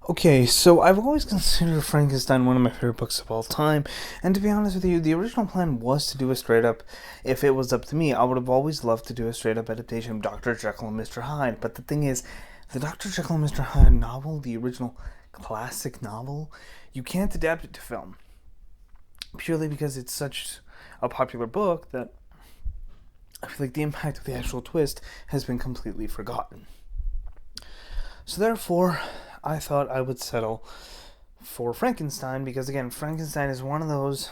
Okay, so I've always considered Frankenstein one of my favorite books of all time, and to be honest with you, the original plan was to do a straight up, if it was up to me, I would have always loved to do a straight up adaptation of Dr. Jekyll and Mr. Hyde, but the thing is, the Dr. Jekyll and Mr. Hyde novel, the original classic novel, you can't adapt it to film, purely because it's such a popular book that I feel like the impact of the actual twist has been completely forgotten. So therefore, I thought I would settle for Frankenstein because, again, Frankenstein is one of those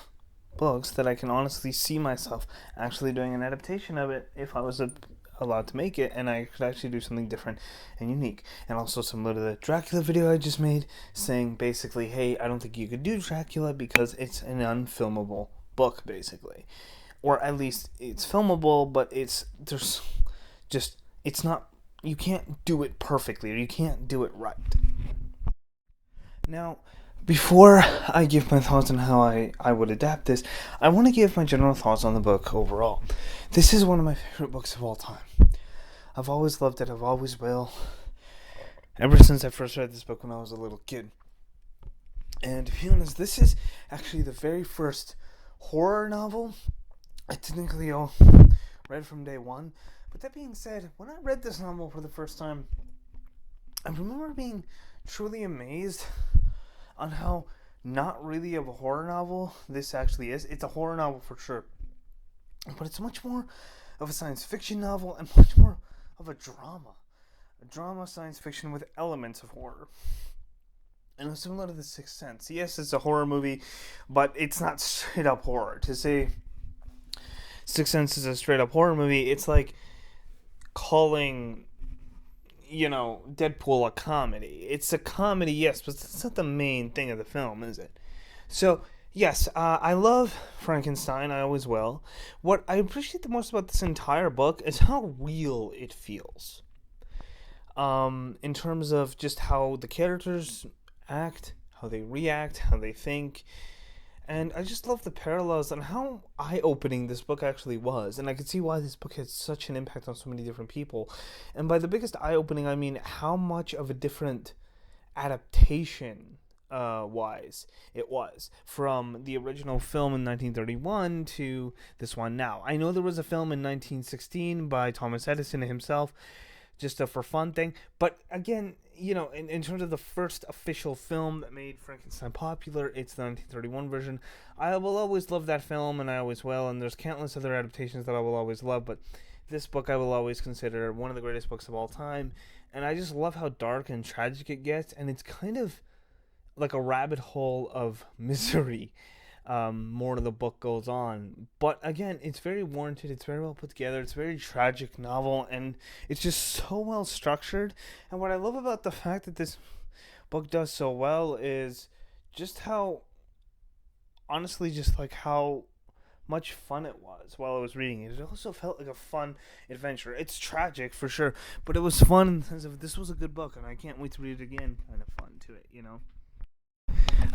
books that I can honestly see myself actually doing an adaptation of it if I was allowed to make it, and I could actually do something different and unique. And also similar to the Dracula video I just made, saying basically, hey, I don't think you could do Dracula because it's an unfilmable book, basically. Or at least it's filmable, but it's not, you can't do it perfectly, or you can't do it right. Now, before I give my thoughts on how I would adapt this, I want to give my general thoughts on the book overall. This is one of my favorite books of all time. I've always loved it, I've always will. Ever since I first read this book when I was a little kid. And to be honest, this is actually the very first horror novel I technically read from day one. But that being said, when I read this novel for the first time, I remember being truly amazed on how not really of a horror novel this actually is. It's a horror novel for sure, but it's much more of a science fiction novel and much more of a drama. A drama science fiction with elements of horror. And it's similar to The Sixth Sense. Yes, it's a horror movie, but it's not straight up horror. To say Sixth Sense is a straight up horror movie, it's like calling Deadpool a comedy. It's a comedy, yes, but it's not the main thing of the film, is it? So, yes, I love Frankenstein. I always will. What I appreciate the most about this entire book is how real it feels. In terms of just how the characters act, how they react, how they think. And I just love the parallels and how eye-opening this book actually was. And I can see why this book had such an impact on so many different people. And by the biggest eye-opening, I mean how much of a different adaptation wise it was from the original film in 1931 to this one now. I know there was a film in 1916 by Thomas Edison himself, just a for fun thing. But again, in terms of the first official film that made Frankenstein popular, it's the 1931 version. I will always love that film, and I always will, and there's countless other adaptations that I will always love, but this book I will always consider one of the greatest books of all time, and I just love how dark and tragic it gets, and it's kind of like a rabbit hole of misery. More of the book goes on, but again, it's very warranted. It's very well put together. It's a very tragic novel, and it's just so well structured. And what I love about the fact that this book does so well is just how, honestly, just like how much fun it was while I was reading it. It also felt like a fun adventure. It's tragic for sure, but it was fun in the sense of this was a good book, and I can't wait to read it again. Kind of fun to it.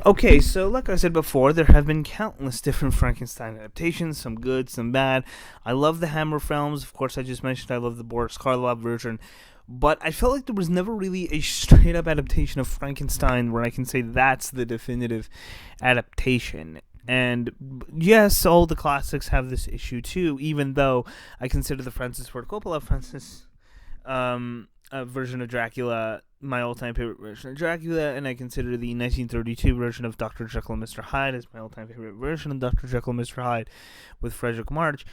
Okay, so like I said before, there have been countless different Frankenstein adaptations, some good, some bad. I love the Hammer films. Of course, I just mentioned I love the Boris Karloff version. But I felt like there was never really a straight up adaptation of Frankenstein where I can say that's the definitive adaptation. And yes, all the classics have this issue too, even though I consider the Francis Ford Coppola version of Dracula my all-time favorite version of Dracula, and I consider the 1932 version of Dr. Jekyll and Mr. Hyde as my all-time favorite version of Dr. Jekyll and Mr. Hyde with Frederick March,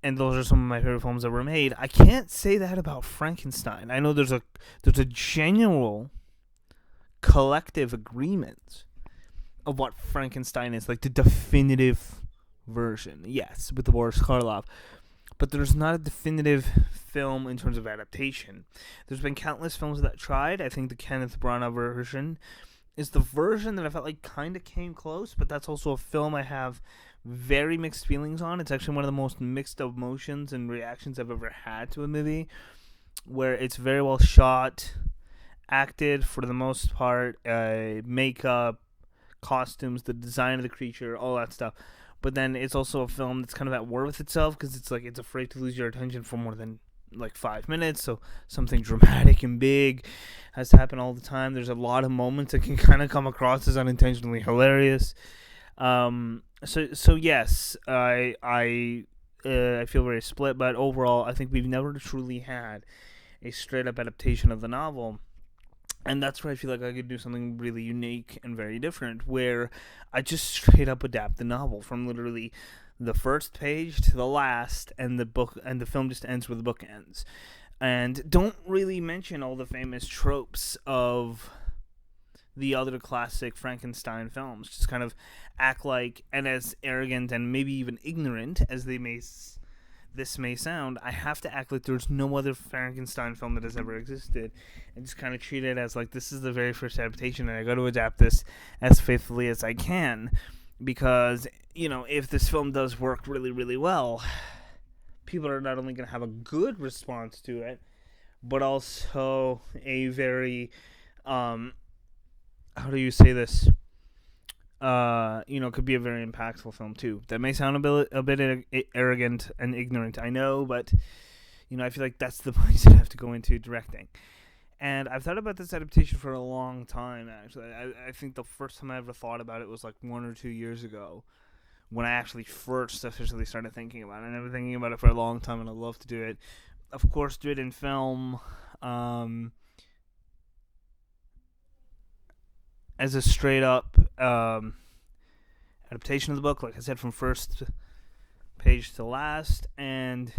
and those are some of my favorite films that were made. I can't say that about Frankenstein. I know there's a general collective agreement of what Frankenstein is, like the definitive version, yes, with the Boris Karloff, but there's not a definitive film in terms of adaptation. There's been countless films that tried. I think the Kenneth Branagh version is the version that I felt like kind of came close, but that's also a film I have very mixed feelings on. It's actually one of the most mixed emotions and reactions I've ever had to a movie, where it's very well shot, acted for the most part, makeup, costumes, the design of the creature, all that stuff. But then it's also a film that's kind of at war with itself because it's like it's afraid to lose your attention for more than like 5 minutes, so something dramatic and big has to happen all the time. There's a lot of moments that can kind of come across as unintentionally hilarious. So yes, I feel very split, but overall, I think we've never truly had a straight up adaptation of the novel. And that's where I feel like I could do something really unique and very different, where I just straight up adapt the novel from literally the first page to the last, and the film just ends where the book ends, and don't really mention all the famous tropes of the other classic Frankenstein films. Just kind of act like, and as arrogant and maybe even ignorant as this may sound, I have to act like there's no other Frankenstein film that has ever existed, and just kind of treat it as like this is the very first adaptation, and I got to adapt this as faithfully as I can, because if this film does work really, really well, people are not only going to have a good response to it, but also a very how do you say this? Could be a very impactful film too. That may sound a bit arrogant and ignorant, I know, but I feel like that's the mindset I have to go into directing. And I've thought about this adaptation for a long time. Actually, I think the first time I ever thought about it was like 1 or 2 years ago, when I actually first officially started thinking about it. And I've been thinking about it for a long time, and I'd love to do it. Of course, do it in film. As a straight up adaptation of the book, like I said, from first page to last, and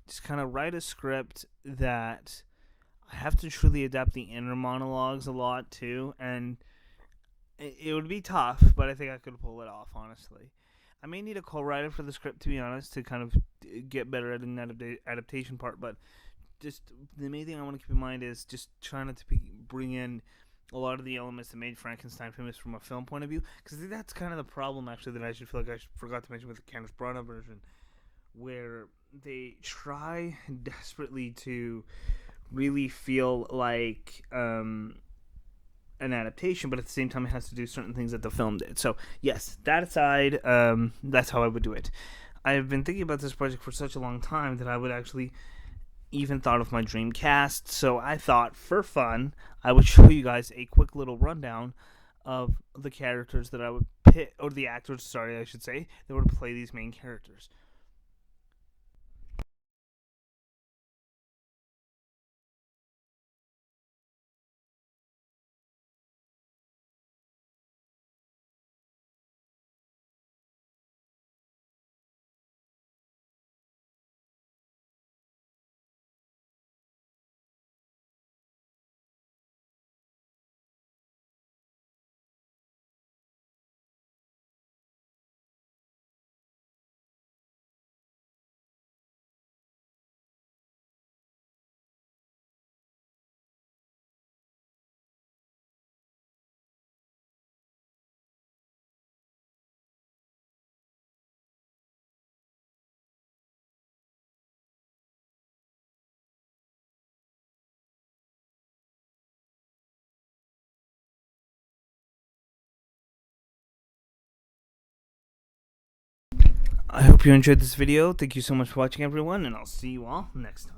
just kind of write a script that I have to truly adapt the inner monologues a lot too, and it would be tough, but I think I could pull it off, honestly. I may need a co-writer for the script, to be honest, to kind of get better at an adaptation part, but just the main thing I want to keep in mind is just trying not to bring in a lot of the elements that made Frankenstein famous from a film point of view, because I think that's kind of the problem, actually, that I forgot to mention with the Kenneth Branagh version, where they try desperately to really feel like an adaptation, but at the same time it has to do certain things that the film did. So yes, that aside, that's how I would do it. I've been thinking about this project for such a long time that I would actually even thought of my dream cast, so I thought, for fun, I would show you guys a quick little rundown of the characters that I would pick, or the actors, sorry, I should say, that would play these main characters. I hope you enjoyed this video. Thank you so much for watching, everyone, and I'll see you all next time.